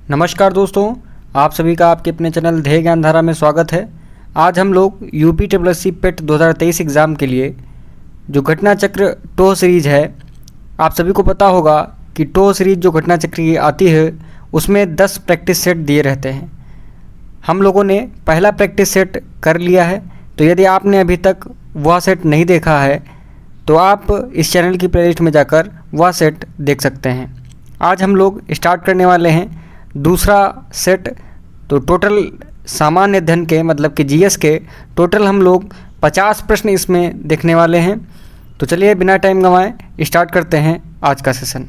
नमस्कार दोस्तों, आप सभी का आपके अपने चैनल ध्येय ज्ञान धारा में स्वागत है। आज हम लोग यूपीएससी पेट 2023 एग्ज़ाम के लिए जो घटना चक्र टो सीरीज है, आप सभी को पता होगा कि टो सीरीज जो घटना चक्र की आती है उसमें 10 प्रैक्टिस सेट दिए रहते हैं। हम लोगों ने पहला प्रैक्टिस सेट कर लिया है, तो यदि आपने अभी तक वह सेट नहीं देखा है तो आप इस चैनल की प्लेलिस्ट में जाकर वह सेट देख सकते हैं। आज हम लोग स्टार्ट करने वाले हैं दूसरा सेट। तो टोटल सामान्य अध्ययन के मतलब कि जीएस के टोटल हम लोग 50 प्रश्न इसमें देखने वाले हैं। तो चलिए बिना टाइम गंवाए स्टार्ट करते हैं आज का सेशन।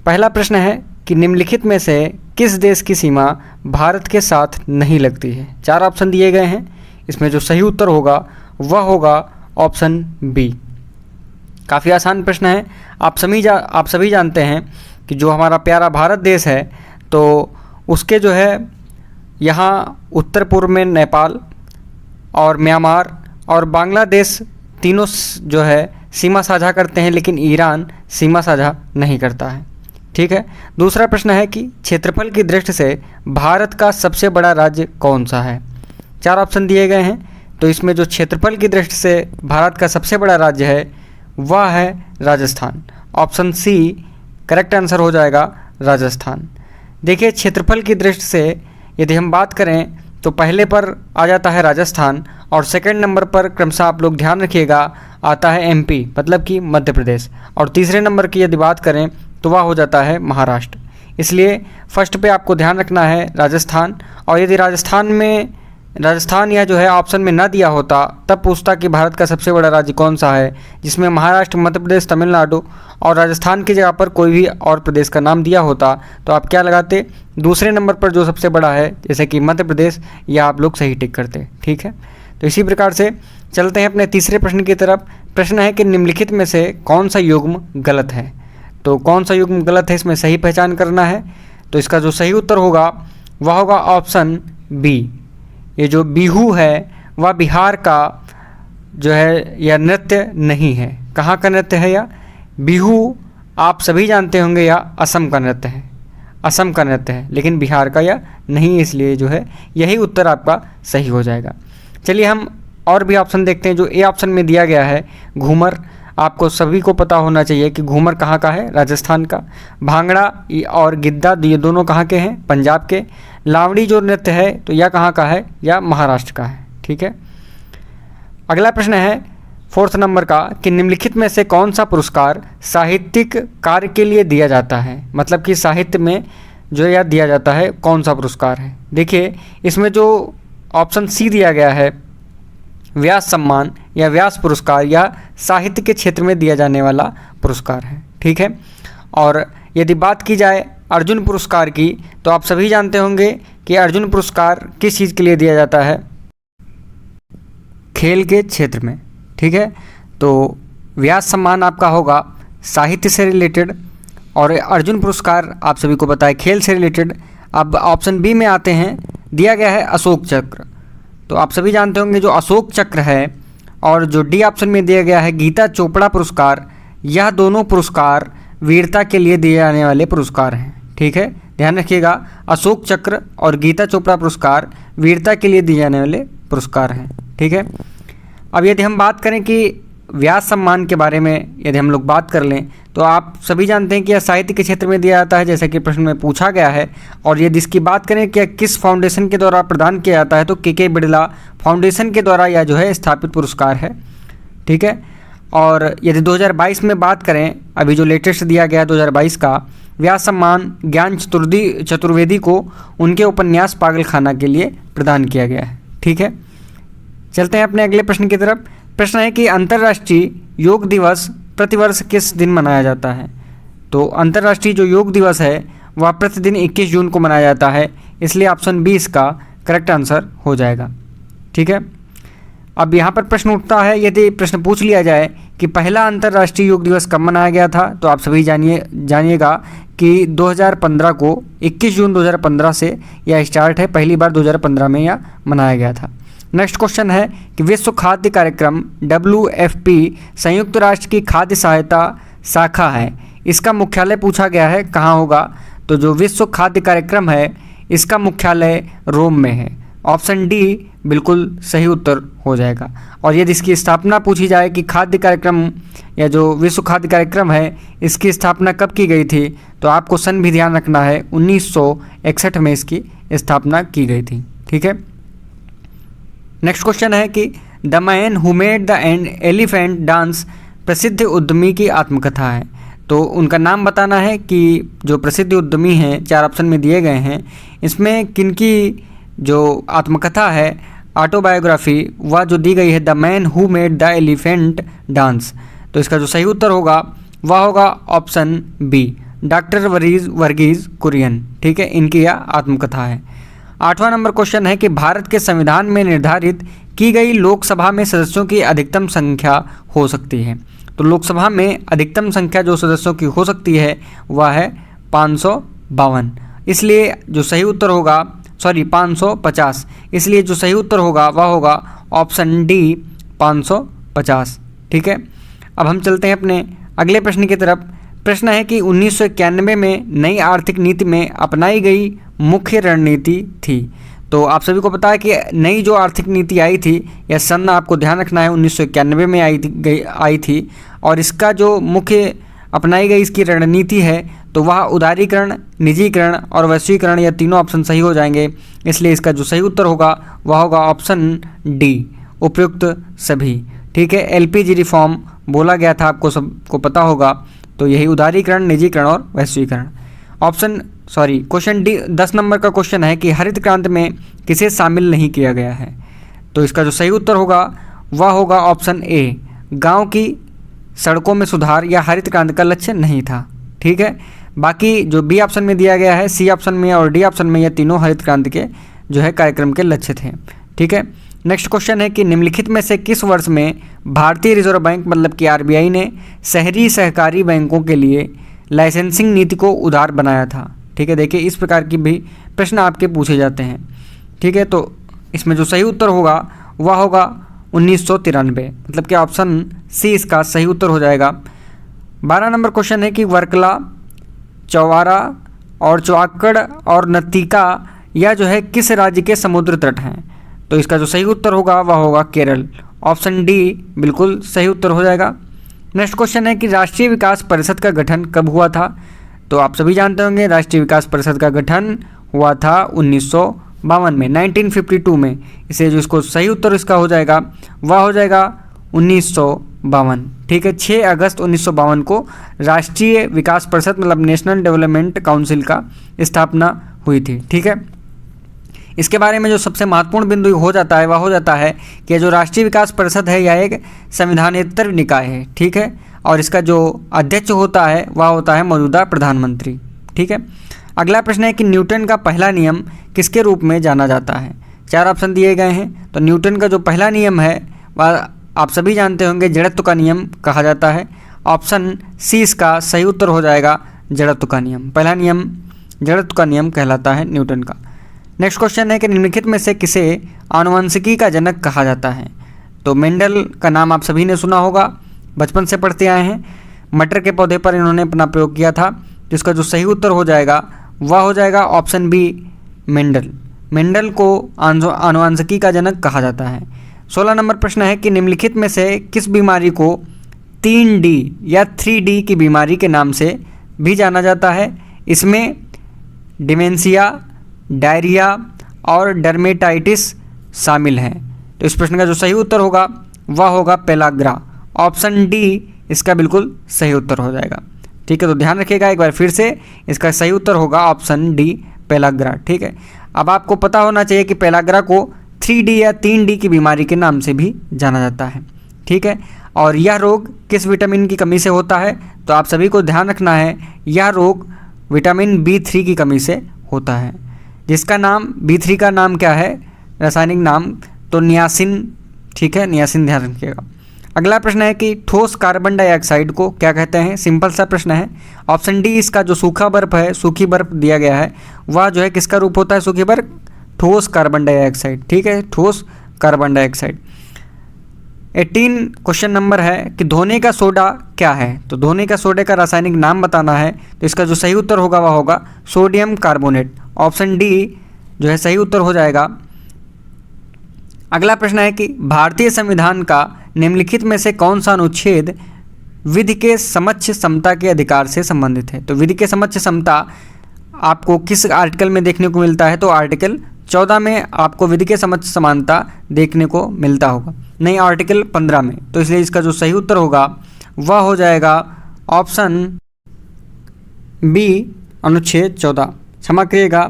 पहला प्रश्न है कि निम्नलिखित में से किस देश की सीमा भारत के साथ नहीं लगती है। 4 ऑप्शन दिए गए हैं, इसमें जो सही उत्तर होगा वह होगा ऑप्शन बी। काफ़ी आसान प्रश्न है। आप सभी जानते हैं कि जो हमारा प्यारा भारत देश है तो उसके जो है यहाँ उत्तर पूर्व में नेपाल और म्यांमार और बांग्लादेश तीनों जो है सीमा साझा करते हैं, लेकिन ईरान सीमा साझा नहीं करता है। ठीक है। दूसरा प्रश्न है कि क्षेत्रफल की दृष्टि से भारत का सबसे बड़ा राज्य कौन सा है। 4 ऑप्शन दिए गए हैं, तो इसमें जो क्षेत्रफल की दृष्टि से भारत का सबसे बड़ा राज्य है वह है Rajasthan. Option C correct answer हो जाएगा राजस्थान। देखिए, क्षेत्रफल की दृष्टि से यदि हम बात करें तो पहले पर आ जाता है राजस्थान और सेकंड नंबर पर क्रमशः आप लोग ध्यान रखिएगा आता है एमपी मतलब कि मध्य प्रदेश, और तीसरे नंबर की यदि बात करें तो वह हो जाता है महाराष्ट्र। इसलिए फर्स्ट पे आपको ध्यान रखना है राजस्थान। और यदि राजस्थान या जो है ऑप्शन में ना दिया होता तब पूछता कि भारत का सबसे बड़ा राज्य कौन सा है, जिसमें महाराष्ट्र, मध्य प्रदेश, तमिलनाडु और राजस्थान की जगह पर कोई भी और प्रदेश का नाम दिया होता तो आप क्या लगाते, दूसरे नंबर पर जो सबसे बड़ा है जैसे कि मध्य प्रदेश, या आप लोग सही टिक करते। ठीक है। तो इसी प्रकार से चलते हैं अपने तीसरे प्रश्न की तरफ। प्रश्न है कि निम्नलिखित में से कौन सा युग्म गलत है। तो कौन सा युग्म गलत है इसमें सही पहचान करना है। तो इसका जो सही उत्तर होगा वह होगा ऑप्शन बी। ये जो बिहू है वह बिहार का जो है यह नृत्य नहीं है। कहाँ का नृत्य है यह? बिहू आप सभी जानते होंगे यह असम का नृत्य है, असम का नृत्य है, लेकिन बिहार का यह नहीं, इसलिए जो है यही उत्तर आपका सही हो जाएगा। चलिए हम और भी ऑप्शन देखते हैं। जो ए ऑप्शन में दिया गया है घूमर, आपको सभी को पता होना चाहिए कि घूमर कहाँ का है, राजस्थान का। भांगड़ा और गिद्दा ये दोनों कहाँ के हैं, पंजाब के। लावड़ी जो नृत्य है तो यह कहाँ का है, या महाराष्ट्र का है। ठीक है। अगला प्रश्न है 4th नंबर का कि निम्नलिखित में से कौन सा पुरस्कार साहित्यिक कार्य के लिए दिया जाता है, मतलब कि साहित्य में जो यह दिया जाता है कौन सा पुरस्कार है। देखिए, इसमें जो ऑप्शन सी दिया गया है व्यास सम्मान या व्यास पुरस्कार या साहित्य के क्षेत्र में दिया जाने वाला पुरस्कार है। ठीक है। और यदि बात की जाए अर्जुन पुरस्कार की तो आप सभी जानते होंगे कि अर्जुन पुरस्कार किस चीज़ के लिए दिया जाता है, खेल के क्षेत्र में। ठीक है। तो व्यास सम्मान आपका होगा साहित्य से रिलेटेड और अर्जुन पुरस्कार आप सभी को पता है खेल से रिलेटेड। अब ऑप्शन बी में आते हैं, दिया गया है अशोक चक्र। तो आप सभी जानते होंगे जो अशोक चक्र है और जो डी ऑप्शन में दिया गया है गीता चोपड़ा पुरस्कार, यह दोनों पुरस्कार वीरता के लिए दिए जाने वाले पुरस्कार हैं। ठीक है, ध्यान रखिएगा, अशोक चक्र और गीता चोपड़ा पुरस्कार वीरता के लिए दिए जाने वाले पुरस्कार हैं। ठीक है। अब यदि हम बात करें कि व्यास सम्मान के बारे में यदि हम लोग बात कर लें तो आप सभी जानते हैं कि यह साहित्य के क्षेत्र में दिया जाता है, जैसा कि प्रश्न में पूछा गया है। और यदि इसकी बात करें कि किस फाउंडेशन के द्वारा प्रदान किया जाता है तो के बिड़ला फाउंडेशन के द्वारा यह जो है स्थापित पुरस्कार है। ठीक है। और यदि 2022 में बात करें, अभी जो लेटेस्ट दिया गया 2022 का व्यास सम्मान ज्ञान चतुर्वेदी को उनके उपन्यास पागलखाना के लिए प्रदान किया गया है। ठीक है। चलते हैं अपने अगले प्रश्न की तरफ। प्रश्न है कि अंतर्राष्ट्रीय योग दिवस प्रतिवर्ष किस दिन मनाया जाता है। तो अंतर्राष्ट्रीय जो योग दिवस है वह प्रतिदिन 21 जून को मनाया जाता है, इसलिए ऑप्शन बी इसका करेक्ट आंसर हो जाएगा। ठीक है। अब यहाँ पर प्रश्न उठता है, यदि प्रश्न पूछ लिया जाए कि पहला अंतर्राष्ट्रीय योग दिवस कब मनाया गया था, तो आप सभी जानिएगा कि 2015 को 21 जून 2015 से यह स्टार्ट है। पहली बार 2015 में यह मनाया गया था। नेक्स्ट क्वेश्चन है कि विश्व खाद्य कार्यक्रम WFP संयुक्त राष्ट्र की खाद्य सहायता शाखा है, इसका मुख्यालय पूछा गया है कहाँ होगा। तो जो विश्व खाद्य कार्यक्रम है इसका मुख्यालय रोम में है। ऑप्शन डी बिल्कुल सही उत्तर हो जाएगा। और यदि इसकी स्थापना पूछी जाए कि खाद्य कार्यक्रम या जो विश्व खाद्य कार्यक्रम है इसकी स्थापना कब की गई थी, तो आपको सन भी ध्यान रखना है, 1961 में इसकी स्थापना की गई थी। ठीक है। नेक्स्ट क्वेश्चन है कि the man who made the elephant dance प्रसिद्ध उद्यमी की आत्मकथा है। तो उनका नाम बताना है कि जो प्रसिद्ध उद्यमी हैं, 4 ऑप्शन में दिए गए हैं, इसमें किनकी जो आत्मकथा है, ऑटोबायोग्राफी, वह जो दी गई है the man who made the elephant dance. तो इसका जो सही उत्तर होगा वह होगा option B, doctor Verghese Kurien. ठीक है, इनकी यह आत्मकथा है। 8वां नंबर क्वेश्चन है कि भारत के संविधान में निर्धारित की गई लोकसभा में सदस्यों की अधिकतम संख्या हो सकती है। तो लोकसभा में अधिकतम संख्या जो सदस्यों की हो सकती है वह है 552। इसलिए जो सही उत्तर होगा 550, इसलिए जो सही उत्तर होगा वह होगा ऑप्शन डी 550। ठीक है। अब हम चलते हैं अपने अगले प्रश्न की तरफ। प्रश्न है कि 1991 में नई आर्थिक नीति में अपनाई गई मुख्य रणनीति थी। तो आप सभी को पता है कि नई जो आर्थिक नीति आई थी, यह सन आपको ध्यान रखना है 1991 में आई थी और इसका जो मुख्य अपनाई गई इसकी रणनीति है तो वह उदारीकरण, निजीकरण और वैश्वीकरण, यह तीनों ऑप्शन सही हो जाएंगे। इसलिए इसका जो सही उत्तर होगा वह होगा ऑप्शन डी, उपयुक्त सभी। ठीक है, एलपीजी रिफॉर्म बोला गया था, आपको सबको पता होगा। तो यही उदारीकरण, निजीकरण और वैश्वीकरण। क्वेश्चन डी 10 नंबर का क्वेश्चन है कि हरित क्रांति में किसे शामिल नहीं किया गया है। तो इसका जो सही उत्तर होगा वह होगा ऑप्शन ए, गांव की सड़कों में सुधार या हरित क्रांति का लक्ष्य नहीं था। ठीक है, बाकी जो बी ऑप्शन में दिया गया है, सी ऑप्शन में और डी ऑप्शन में, यह तीनों हरित क्रांति के जो है कार्यक्रम के लक्ष्य थे। ठीक है। नेक्स्ट क्वेश्चन है कि निम्नलिखित में से किस वर्ष में भारतीय रिजर्व बैंक मतलब कि आरबीआई ने शहरी सहकारी बैंकों के लिए लाइसेंसिंग नीति को उदार बनाया था। ठीक है, देखिए इस प्रकार की भी प्रश्न आपके पूछे जाते हैं। ठीक है, तो इसमें जो सही उत्तर होगा वह होगा 1993, मतलब कि ऑप्शन सी इसका सही उत्तर हो जाएगा। 12 नंबर क्वेश्चन है कि वर्कला, चौवारा और चौक्कड़ और नतीका यह जो है किस राज्य के समुद्र तट हैं। तो इसका जो सही उत्तर होगा वह होगा केरल। ऑप्शन डी बिल्कुल सही उत्तर हो जाएगा। नेक्स्ट क्वेश्चन है कि राष्ट्रीय विकास परिषद का गठन कब हुआ था। तो आप सभी जानते होंगे राष्ट्रीय विकास परिषद का गठन हुआ था 1952 में, 1952 में। इसलिए जो इसको सही उत्तर इसका हो जाएगा वह हो जाएगा 1952। ठीक है, 6 अगस्त 1952 को राष्ट्रीय विकास परिषद मतलब नेशनल डेवलपमेंट काउंसिल का स्थापना हुई थी। ठीक है, इसके बारे में जो सबसे महत्वपूर्ण बिंदु हो जाता है वह हो जाता है कि जो राष्ट्रीय विकास परिषद है यह एक संविधानेतर निकाय है। ठीक है, और इसका जो अध्यक्ष होता है वह होता है मौजूदा प्रधानमंत्री। ठीक है। अगला प्रश्न है कि न्यूटन का पहला नियम किसके रूप में जाना जाता है। 4 ऑप्शन दिए गए हैं। तो न्यूटन का जो पहला नियम है वह आप सभी जानते होंगे जड़त्व का नियम कहा जाता है। ऑप्शन सी इसका सही उत्तर हो जाएगा, जड़त्व का नियम। पहला नियम जड़त्व का नियम कहलाता है न्यूटन का। नेक्स्ट क्वेश्चन है कि निम्नलिखित में से किसे आनुवंशिकी का जनक कहा जाता है। तो मेंडल का नाम आप सभी ने सुना होगा, बचपन से पढ़ते आए हैं। मटर के पौधे पर इन्होंने अपना प्रयोग किया था। जिसका जो सही उत्तर हो जाएगा वह हो जाएगा ऑप्शन बी, मेंडल। मेंडल को आनुवंशिकी का जनक कहा जाता है। 16 नंबर प्रश्न है कि निम्नलिखित में से किस बीमारी को 3D या 3D की बीमारी के नाम से भी जाना जाता है। इसमें डिमेंशिया, डायरिया और डर्मेटाइटिस शामिल हैं। तो इस प्रश्न का जो सही उत्तर होगा वह होगा पेलाग्रा। ऑप्शन डी इसका बिल्कुल सही उत्तर हो जाएगा। ठीक है, तो ध्यान रखिएगा एक बार फिर से, इसका सही उत्तर होगा ऑप्शन डी, पेलाग्रा। ठीक है, अब आपको पता होना चाहिए कि पेलाग्रा को 3D या 3D की बीमारी के नाम से भी जाना जाता है। ठीक है, और यह रोग किस विटामिन की कमी से होता है। तो आप सभी को ध्यान रखना है, यह रोग विटामिन B3 की कमी से होता है, जिसका नाम B3 का नाम क्या है, रासायनिक नाम, तो नियासिन। ठीक है, नियासिन ध्यान रखिएगा। अगला प्रश्न है कि ठोस कार्बन डाइऑक्साइड को क्या कहते हैं। सिंपल सा प्रश्न है। ऑप्शन डी इसका जो सूखा बर्फ है, सूखी बर्फ दिया गया है, वह जो है किसका रूप होता है, सूखी बर्फ, ठोस कार्बन डाइऑक्साइड। ठीक है, ठोस कार्बन डाइऑक्साइड। 17 नंबर प्रश्न है कि निम्नलिखित में से किस प्रकार के जल का निर्माण होता है। तो आप सभी जानते होंगे जल का निर्माण किसके द्वारा होता है, जल से होता है। ठीक है, तो इसका जो सही उत्तर होगा वह होगा ऑप्शन सी, कार्बन डाइऑक्साइड। ठीक है, और यह रोग किस विटामिन की कमी से होता है। 18 क्वेश्चन नंबर है कि धोने का सोडा क्या है। तो धोने का सोडे का रासायनिक नाम बताना है। तो इसका जो सही उत्तर होगा वह होगा सोडियम कार्बोनेट। ऑप्शन डी जो है सही उत्तर हो जाएगा। अगला प्रश्न है कि भारतीय संविधान का निम्नलिखित में से कौन सा अनुच्छेद विधि के समक्ष समता के अधिकार से संबंधित है। तो विधि के समक्ष समता आपको किस आर्टिकल में देखने को मिलता है। तो आर्टिकल 14 में आपको विधि के समक्ष समानता देखने को मिलता होगा, नहीं आर्टिकल 15 में। तो इसलिए इसका जो सही उत्तर होगा वह हो जाएगा ऑप्शन बी अनुच्छेद 14। क्षमा करिएगा,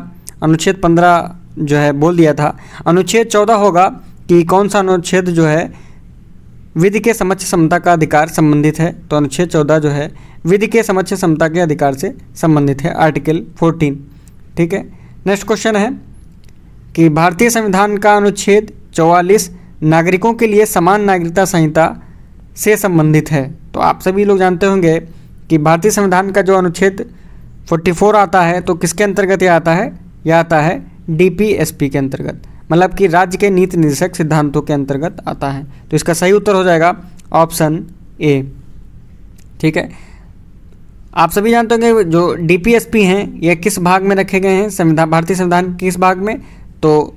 अनुच्छेद 15 जो है बोल दिया था। अनुच्छेद 14 होगा कि कौन सा अनुच्छेद जो है विधि के समक्ष समता का अधिकार संबंधित है। तो अनुच्छेद 14 जो है विधि के समक्ष समता के अधिकार से संबंधित है, आर्टिकल 14। ठीक है। नेक्स्ट क्वेश्चन है कि भारतीय संविधान का अनुच्छेद 44 नागरिकों के लिए समान नागरिकता संहिता से संबंधित है। तो आप सभी लोग जानते होंगे कि भारतीय संविधान का जो अनुच्छेद 44 आता है तो किसके अंतर्गत यह आता है। यह आता है DPSP के अंतर्गत, मतलब कि राज्य के नीति निर्देशक सिद्धांतों के अंतर्गत आता है। तो इसका सही उत्तर हो जाएगा ऑप्शन ए। ठीक है। आप सभी जानते होंगे जो DPSP हैं यह किस भाग में रखे गए हैं, संविधान भारतीय संविधान के किस भाग में। तो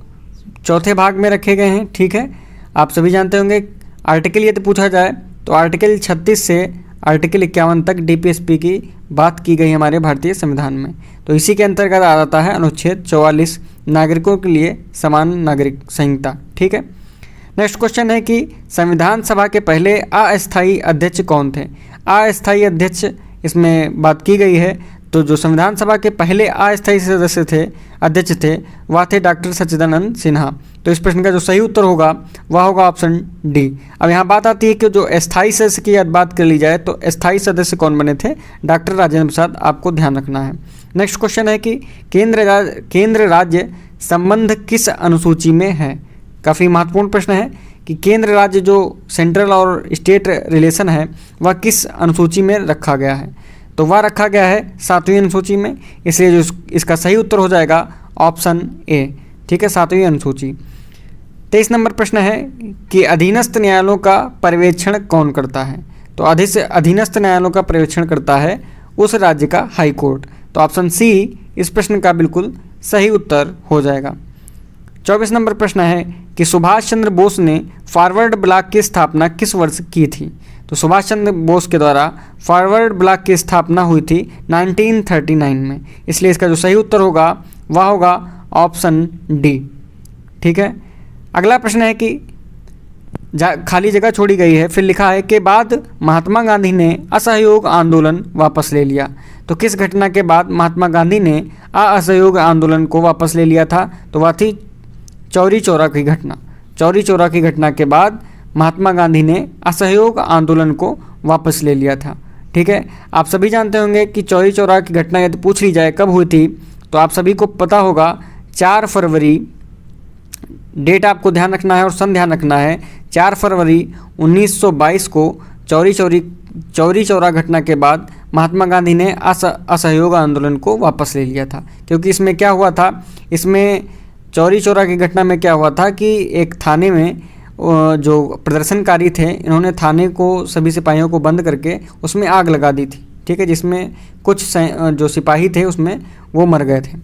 चौथे भाग में रखे गए हैं। ठीक है। आप सभी जानते होंगे आर्टिकल यदि पूछा जाए तो आर्टिकल 36 से आर्टिकल 51 तक DPSP की बात की गई हमारे भारतीय संविधान में। तो इसी के अंतर्गत आ जाता है अनुच्छेद 44 नागरिकों के लिए समान नागरिक संहिता। ठीक है। नेक्स्ट क्वेश्चन है कि संविधान सभा के पहले अस्थायी अध्यक्ष कौन थे। अस्थायी अध्यक्ष इसमें बात की गई है। तो जो संविधान सभा के पहले अस्थायी सदस्य थे, अध्यक्ष थे, वह थे डॉक्टर सच्चिदानंद सिन्हा। तो इस प्रश्न का जो सही उत्तर होगा वह होगा ऑप्शन डी। अब यहाँ बात आती है कि जो अस्थायी सदस्य की बात कर ली जाए तो अस्थायी सदस्य कौन बने थे, डॉक्टर राजेंद्र प्रसाद, आपको ध्यान रखना है। नेक्स्ट क्वेश्चन है कि केंद्र राज्य संबंध किस अनुसूची में है। काफ़ी महत्वपूर्ण प्रश्न है कि केंद्र राज्य जो सेंट्रल और स्टेट रिलेशन है वह किस अनुसूची में रखा गया है। तो वह रखा गया है 7वीं अनुसूची में। इसलिए जो इसका सही उत्तर हो जाएगा ऑप्शन ए। ठीक है, 7वीं अनुसूची। 23 नंबर प्रश्न है कि अधीनस्थ न्यायालयों का पर्यवेक्षण कौन करता है। तो अधीनस्थ न्यायालयों का पर्यवेक्षण करता है उस राज्य का हाई कोर्ट। तो ऑप्शन सी इस प्रश्न का बिल्कुल सही उत्तर हो जाएगा। 24 नंबर प्रश्न है कि सुभाष चंद्र बोस ने फॉरवर्ड ब्लॉक की स्थापना किस वर्ष की थी। तो सुभाष चंद्र बोस के द्वारा फॉरवर्ड ब्लॉक की स्थापना हुई थी 1939 में। इसलिए इसका जो सही उत्तर होगा वह होगा ऑप्शन डी। ठीक है। अगला प्रश्न है कि खाली जगह छोड़ी गई है, फिर लिखा है कि बाद महात्मा गांधी ने असहयोग आंदोलन वापस ले लिया। तो किस घटना के बाद महात्मा गांधी ने असहयोग आंदोलन को वापस ले लिया था। तो वह थी चौरी चौरा की घटना। चौरी चौरा की घटना के बाद महात्मा गांधी ने असहयोग आंदोलन को वापस ले लिया था। ठीक है। आप सभी जानते होंगे कि चौरी चौरा की घटना यदि पूछ ली जाए कब हुई थी तो आप सभी को पता होगा 4 फरवरी, डेट आपको ध्यान रखना है और सन ध्यान रखना है। 4 फरवरी 1922 को चौरी चौरा घटना के बाद महात्मा गांधी ने असहयोग आंदोलन को वापस ले लिया था। क्योंकि इसमें क्या हुआ था, इसमें चौरी चौरा की घटना में क्या हुआ था कि एक थाने में जो प्रदर्शनकारी थे इन्होंने थाने को, सभी सिपाहियों को बंद करके उसमें आग लगा दी थी। ठीक है, जिसमें कुछ जो सिपाही थे उसमें वो मर गए थे।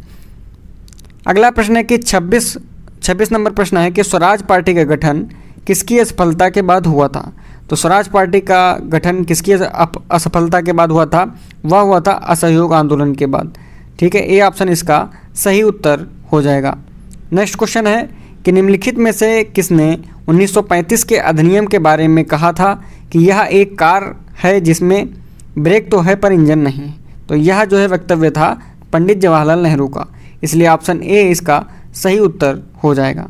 अगला प्रश्न है कि 26 नंबर प्रश्न है कि स्वराज पार्टी का गठन किसकी असफलता के बाद हुआ था। तो स्वराज पार्टी का गठन किसकी असफलता के बाद हुआ था, वह हुआ था असहयोग आंदोलन के बाद। ठीक है, ए ऑप्शन इसका सही उत्तर हो जाएगा। नेक्स्ट क्वेश्चन है कि निम्नलिखित में से किसने 1935 के अधिनियम के बारे में कहा था कि यह एक कार है जिसमें ब्रेक तो है पर इंजन नहीं। तो यह जो है वक्तव्य था पंडित जवाहरलाल नेहरू का। इसलिए ऑप्शन ए इसका सही उत्तर हो जाएगा।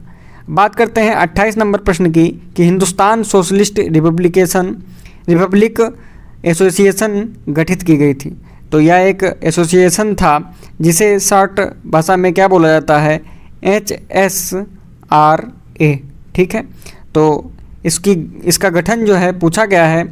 बात करते हैं 28 नंबर प्रश्न की कि हिंदुस्तान सोशलिस्ट रिपब्लिक एसोसिएशन गठित की गई थी। तो यह एक एसोसिएशन था जिसे शॉर्ट भाषा में क्या बोला जाता है, HSRA। ठीक है। तो इसका गठन जो है पूछा गया है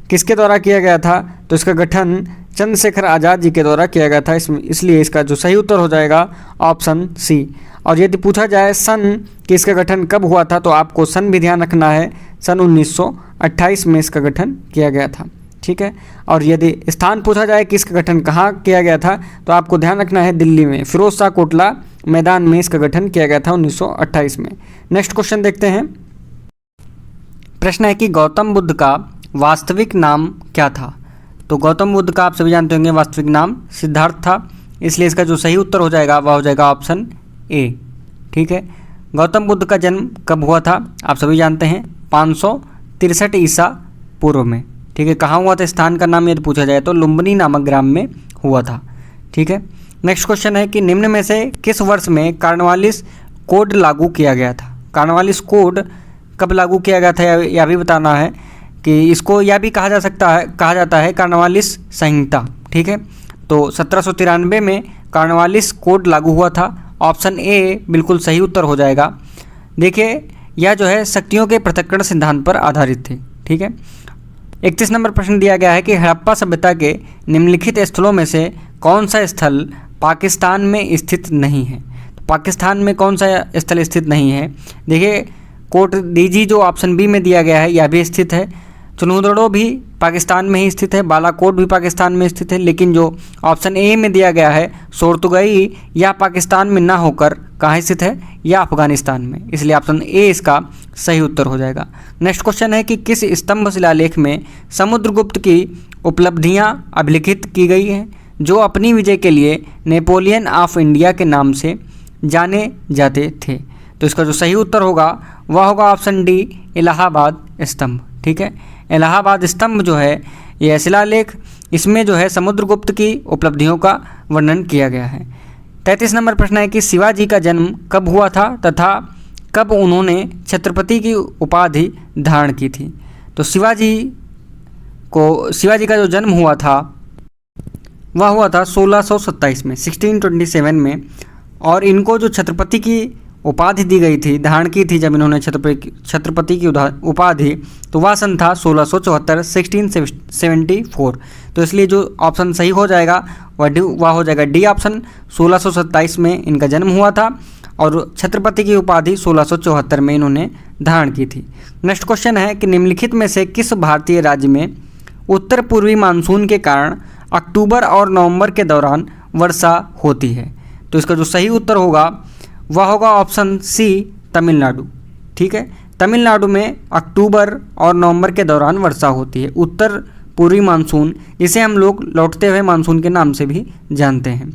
किसके द्वारा किया गया था। तो इसका गठन चंद्रशेखर आज़ाद जी के द्वारा किया गया था। इसलिए इसका जो सही उत्तर हो जाएगा ऑप्शन सी। और यदि पूछा जाए सन कि इसका गठन कब हुआ था तो आपको सन भी ध्यान रखना है। सन 1928 में इसका गठन किया गया था। ठीक है, और यदि स्थान पूछा जाए कि इसका गठन कहाँ किया गया था, तो आपको ध्यान रखना है दिल्ली में फिरोज शाह कोटला मैदान में इसका गठन किया गया था 1928 में। नेक्स्ट क्वेश्चन देखते हैं। प्रश्न है कि गौतम बुद्ध का वास्तविक नाम क्या था। तो गौतम बुद्ध का आप सभी जानते होंगे वास्तविक नाम सिद्धार्थ था, इसलिए इसका जो सही उत्तर हो जाएगा वह हो जाएगा ऑप्शन ए। ठीक है, गौतम बुद्ध का जन्म कब हुआ था, आप सभी जानते हैं 563 ईसा पूर्व में। ठीक है, कहाँ हुआ था, स्थान का नाम यदि पूछा जाए तो लुम्बिनी नामक ग्राम में हुआ था। ठीक है, नेक्स्ट क्वेश्चन है कि निम्न में से किस वर्ष में कार्नवालिस कोड लागू किया गया था। कार्नवालिस कोड कब लागू किया गया था यह भी बताना है कि इसको यह भी कहा जाता है कार्नवालिस संहिता। ठीक है, तो 1793 में कार्नवालिस कोड लागू हुआ था। ऑप्शन ए बिल्कुल सही उत्तर हो जाएगा। देखिए, यह जो है शक्तियों के पृथक्करण सिद्धांत पर आधारित थे। ठीक है, 31 नंबर प्रश्न दिया गया है कि हड़प्पा सभ्यता के निम्नलिखित स्थलों में से कौन सा स्थल पाकिस्तान में स्थित नहीं है। तो पाकिस्तान में कौन सा स्थल स्थित नहीं है। देखिए, कोट डीजी जो ऑप्शन बी में दिया गया है यह भी स्थित है, चुनौदड़ो भी पाकिस्तान में ही स्थित है, बालाकोट भी पाकिस्तान में स्थित है, लेकिन जो ऑप्शन ए में दिया गया है सोर्तुगई यह पाकिस्तान में ना होकर कहाँ स्थित है, यह अफगानिस्तान में, इसलिए ऑप्शन ए इसका सही उत्तर हो जाएगा। नेक्स्ट क्वेश्चन है कि किस स्तंभ शिलालेख में समुद्रगुप्त की उपलब्धियां अभिलिखित की गई हैं जो अपनी विजय के लिए नेपोलियन ऑफ इंडिया के नाम से जाने जाते थे। तो इसका जो सही उत्तर होगा वह होगा ऑप्शन डी इलाहाबाद स्तंभ। ठीक है, इलाहाबाद स्तंभ जो है यह शिलालेख, इसमें जो है समुद्रगुप्त की उपलब्धियों का वर्णन किया गया है। 33 नंबर प्रश्न है कि शिवाजी का जन्म कब हुआ था तथा कब उन्होंने छत्रपति की उपाधि धारण की थी। तो शिवाजी का जो जन्म हुआ था वह हुआ था 1627 में 1627 में, और इनको जो छत्रपति की उपाधि दी गई थी, धारण की थी जब इन्होंने छत्रपति की उपाधि, तो वह सन था 1674 1674। तो इसलिए जो ऑप्शन सही हो जाएगा वह हो जाएगा डी ऑप्शन। 1627 में इनका जन्म हुआ था और छत्रपति की उपाधि 1674 में इन्होंने धारण की थी। नेक्स्ट क्वेश्चन है कि निम्नलिखित में से किस भारतीय राज्य में उत्तर पूर्वी मानसून के कारण अक्टूबर और नवंबर के दौरान वर्षा होती है। तो इसका जो सही उत्तर होगा वह होगा ऑप्शन सी तमिलनाडु। ठीक है, तमिलनाडु में अक्टूबर और नवंबर के दौरान वर्षा होती है, उत्तर पूर्वी मानसून, जिसे हम लोग लौटते हुए मानसून के नाम से भी जानते हैं।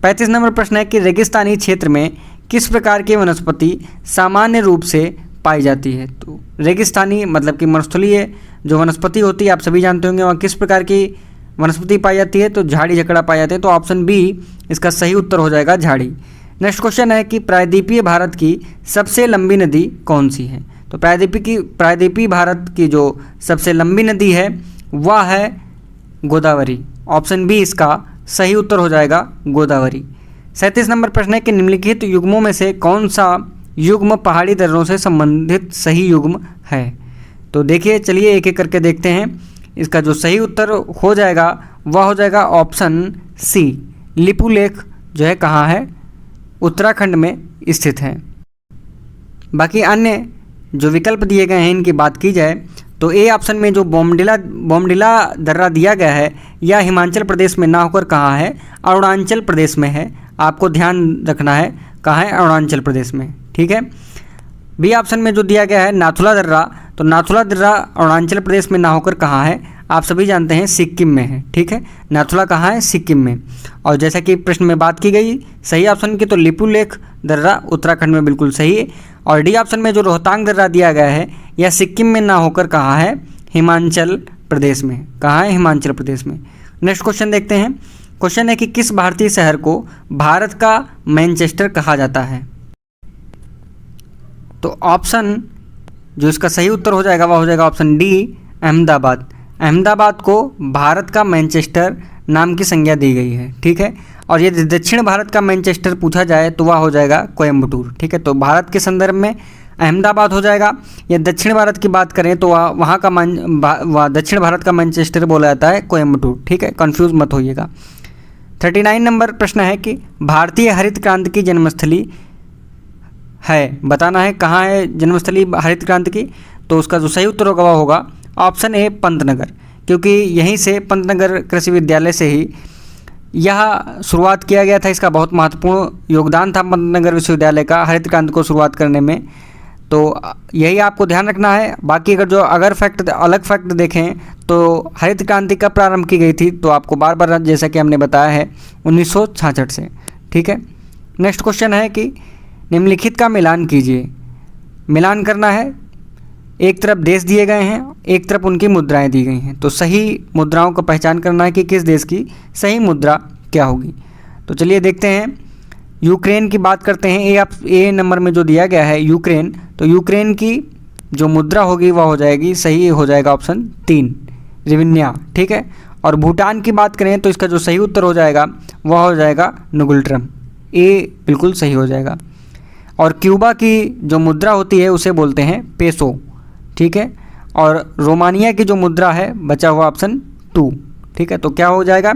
35 नंबर प्रश्न है कि रेगिस्तानी क्षेत्र में किस प्रकार की वनस्पति सामान्य रूप से पाई जाती है। तो रेगिस्तानी मतलब कि मरुस्थलीय जो वनस्पति होती है आप सभी जानते होंगे, वहाँ किस प्रकार की वनस्पति पाई जाती है, तो झाड़ी झकड़ा पाए जाते हैं। तो ऑप्शन बी इसका सही उत्तर हो जाएगा झाड़ी। नेक्स्ट क्वेश्चन है कि प्रायद्वीपीय भारत की सबसे लंबी नदी कौन सी है। तो प्रायद्वीपीय भारत की जो सबसे लंबी नदी है वह है गोदावरी। ऑप्शन बी इसका सही उत्तर हो जाएगा गोदावरी। 37 नंबर प्रश्न है कि निम्नलिखित युग्मों में से कौन सा युग्म पहाड़ी दर्रों से संबंधित सही युग्म है। तो देखिए, चलिए एक एक करके देखते हैं। इसका जो सही उत्तर हो जाएगा वह हो जाएगा ऑप्शन सी लिपुलेख, जो है कहाँ है, उत्तराखंड में स्थित है। बाकी अन्य जो विकल्प दिए गए हैं इनकी बात की जाए तो ए ऑप्शन में जो बोमडिला दर्रा दिया गया है यह हिमाचल प्रदेश में ना होकर कहाँ है, अरुणाचल प्रदेश में है। आपको ध्यान रखना है कहाँ है, अरुणाचल प्रदेश में। ठीक है, बी ऑप्शन में जो दिया गया है नाथुला दर्रा, तो नाथुला दर्रा अरुणाचल प्रदेश में ना होकर कहाँ है, आप सभी जानते हैं सिक्किम में है। ठीक है, नाथुला कहाँ है, सिक्किम में। और जैसा कि प्रश्न में बात की गई सही ऑप्शन की, तो लिपुलेख दर्रा उत्तराखंड में बिल्कुल सही है। और डी ऑप्शन में जो रोहतांग दर्रा दिया गया है यह सिक्किम में ना होकर कहाँ है, हिमाचल प्रदेश में। कहाँ है, हिमाचल प्रदेश में। नेक्स्ट क्वेश्चन देखते हैं। क्वेश्चन है कि किस भारतीय शहर को भारत का मैनचेस्टर कहा जाता है। तो ऑप्शन जो इसका सही उत्तर हो जाएगा वह हो जाएगा ऑप्शन डी अहमदाबाद। अहमदाबाद को भारत का मैनचेस्टर नाम की संज्ञा दी गई है। ठीक है, और यदि दक्षिण भारत का मैनचेस्टर पूछा जाए तो वह हो जाएगा कोयम्बटूर। ठीक है, तो भारत के संदर्भ में अहमदाबाद हो जाएगा। या दक्षिण भारत की बात करें तो वहाँ का दक्षिण भारत का मैनचेस्टर बोला जाता है कोयम्बटूर। ठीक है, कंफ्यूज मत होइएगा। 39 नंबर प्रश्न है कि भारतीय हरित क्रांति की जन्मस्थली है, बताना है कहाँ है जन्मस्थली हरित क्रांति की। तो उसका जो सही उत्तर होगा वह होगा ऑप्शन ए पंतनगर, क्योंकि यहीं से पंतनगर कृषि विद्यालय से ही यह शुरुआत किया गया था। इसका बहुत महत्वपूर्ण योगदान था पंतनगर विश्वविद्यालय का हरित क्रांति को शुरुआत करने में। तो यही आपको ध्यान रखना है। बाकी अगर जो अलग फैक्ट देखें तो हरित क्रांति कब प्रारंभ की गई थी, तो आपको बार बार जैसा कि हमने बताया है 1966 से। ठीक है, नेक्स्ट क्वेश्चन है कि निम्नलिखित का मिलान कीजिए। मिलान करना है, एक तरफ देश दिए गए हैं, एक तरफ उनकी मुद्राएं दी गई हैं। तो सही मुद्राओं का पहचान करना है कि किस देश की सही मुद्रा क्या होगी। तो चलिए देखते हैं, यूक्रेन की बात करते हैं। ए नंबर में जो दिया गया है यूक्रेन, तो यूक्रेन की जो मुद्रा होगी वह हो जाएगी, सही हो जाएगा ऑप्शन 3 रिविन्या। ठीक है, और भूटान की बात करें तो इसका जो सही उत्तर हो जाएगा वह हो जाएगा नुगुल्ट्रम, ए बिल्कुल सही हो जाएगा। और क्यूबा की जो मुद्रा होती है उसे बोलते हैं पेसो। ठीक है, और रोमानिया की जो मुद्रा है बचा हुआ ऑप्शन 2। ठीक है, तो क्या हो जाएगा,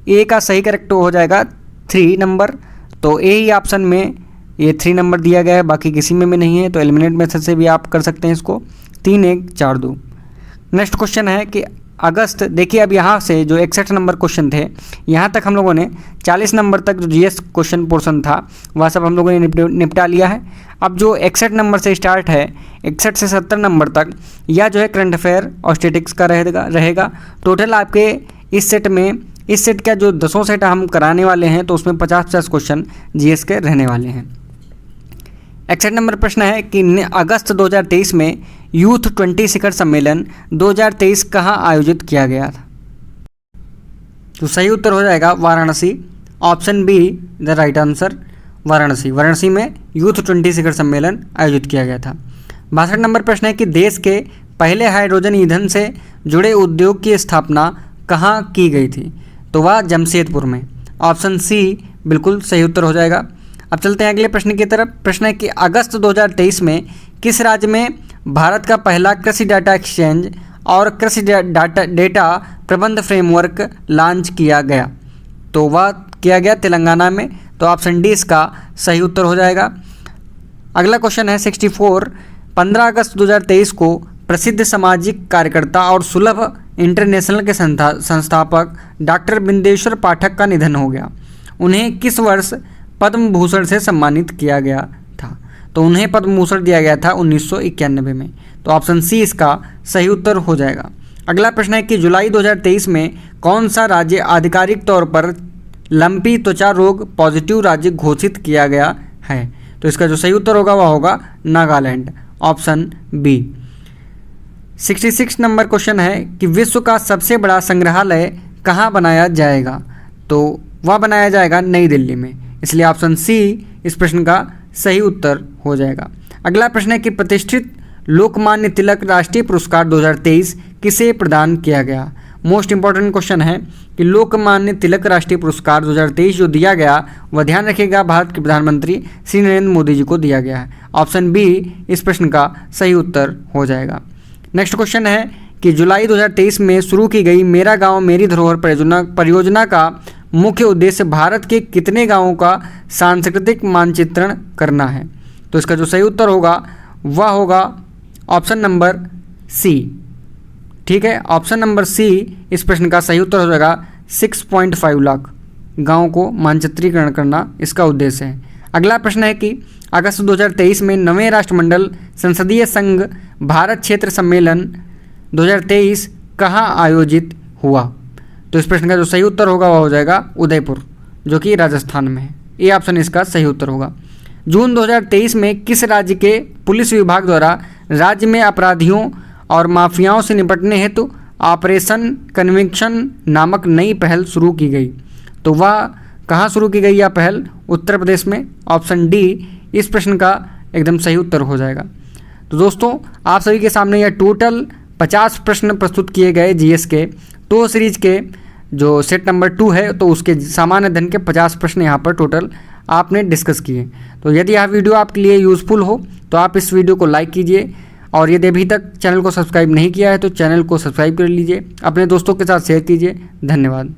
ए का सही करेक्ट हो जाएगा 3 नंबर। तो ए ही ऑप्शन में ये 3 नंबर दिया गया है, बाकी किसी में भी नहीं है। तो एलिमिनेट मेथड से भी आप कर सकते हैं इसको, 3 1 4 2। नेक्स्ट क्वेश्चन है कि अगस्त, देखिए अब यहाँ से जो 61 नंबर क्वेश्चन थे, यहाँ तक हम लोगों ने 40 नंबर तक जो जीएस क्वेश्चन पोर्शन था वह सब हम लोगों ने निपटा लिया है। अब जो 61 नंबर से स्टार्ट है 61 से 70 नंबर तक, यह जो है करंट अफेयर और स्टैटिक्स का रहेगा। टोटल आपके इस सेट का जो 10 सेट हम कराने वाले हैं, तो उसमें 50-50 क्वेश्चन जीएस के रहने वाले हैं। 61 नंबर प्रश्न है कि अगस्त 2023 में यूथ 20 शिखर सम्मेलन 2023 कहाँ आयोजित किया गया था। तो सही उत्तर हो जाएगा Varanasi, option be the right answer, Varanasi में यूथ 20 शिखर सम्मेलन आयोजित किया गया था। 62 नंबर प्रश्न है कि देश के पहले हाइड्रोजन ईंधन से जुड़े उद्योग की स्थापना कहाँ की गई थी। तो वह जमशेदपुर में, ऑप्शन सी बिल्कुल सही उत्तर हो जाएगा। अब चलते हैं अगले प्रश्न की तरफ। प्रश्न है कि अगस्त 2023 में किस राज्य में भारत का पहला कृषि डाटा एक्सचेंज और कृषि डेटा प्रबंध फ्रेमवर्क लॉन्च किया गया। तो वह किया गया तेलंगाना में। तो ऑप्शन डी इसका सही उत्तर हो जाएगा। अगला क्वेश्चन है 64, 15 अगस्त 2023 को प्रसिद्ध सामाजिक कार्यकर्ता और सुलभ इंटरनेशनल के संस्थापक डॉक्टर बिंदेश्वर पाठक का निधन हो गया। उन्हें किस वर्ष पद्म भूषण से सम्मानित किया गया था। तो उन्हें पद्म भूषण दिया गया था 1991 में। तो ऑप्शन सी इसका सही उत्तर हो जाएगा। अगला प्रश्न है कि जुलाई 2023 में कौन सा राज्य आधिकारिक तौर पर लंपी त्वचा रोग पॉजिटिव राज्य घोषित किया गया है। तो इसका जो सही उत्तर होगा वह होगा Nagaland, option B. 66 number question है कि विश्व का सबसे बड़ा संग्रहालय कहाँ बनाया जाएगा। तो वह बनाया जाएगा नई दिल्ली में, इसलिए ऑप्शन सी इस प्रश्न का सही उत्तर हो जाएगा। अगला प्रश्न है कि प्रतिष्ठित लोकमान्य तिलक राष्ट्रीय पुरस्कार 2023 किसे प्रदान किया गया। मोस्ट इंपॉर्टेंट क्वेश्चन है कि लोकमान्य तिलक राष्ट्रीय पुरस्कार 2023 जो दिया गया वह ध्यान रखिएगा भारत के प्रधानमंत्री श्री नरेंद्र मोदी जी को दिया गया है। ऑप्शन बी इस प्रश्न का सही उत्तर हो जाएगा। नेक्स्ट क्वेश्चन है कि जुलाई 2023 में शुरू की गई मेरा गांव मेरी धरोहर परियोजना का मुख्य उद्देश्य भारत के कितने गांवों का सांस्कृतिक मानचित्रण करना है। तो इसका जो सही उत्तर होगा वह होगा ऑप्शन नंबर सी। ठीक है, ऑप्शन नंबर सी इस प्रश्न का सही उत्तर हो जाएगा। 6.5 लाख गाँव को मानचित्रीकरण करना इसका उद्देश्य है। अगला प्रश्न है कि अगस्त 2023 में 9वें राष्ट्रमंडल संसदीय संघ भारत क्षेत्र सम्मेलन 2023 कहाँ आयोजित हुआ। तो इस प्रश्न का जो सही उत्तर होगा वह हो जाएगा उदयपुर, जो कि राजस्थान में है। ये ऑप्शन इसका सही उत्तर होगा। जून 2023 में किस राज्य के पुलिस विभाग द्वारा राज्य में अपराधियों और माफियाओं से निपटने हेतु ऑपरेशन कन्विक्शन नामक नई पहल शुरू की गई। तो वह कहाँ शुरू की गई यह पहल, उत्तर प्रदेश में, ऑप्शन डी इस प्रश्न का एकदम सही उत्तर हो जाएगा। तो दोस्तों आप सभी के सामने यह टोटल 50 प्रश्न प्रस्तुत किए गए जीएस के टो सीरीज के जो सेट नंबर 2 है, तो उसके सामान्य अध्ययन के 50 प्रश्न यहाँ पर टोटल आपने डिस्कस किए। तो यदि यह वीडियो आपके लिए यूज़फुल हो तो आप इस वीडियो को लाइक कीजिए, और यदि अभी तक चैनल को सब्सक्राइब नहीं किया है तो चैनल को सब्सक्राइब कर लीजिए, अपने दोस्तों के साथ शेयर कीजिए। धन्यवाद।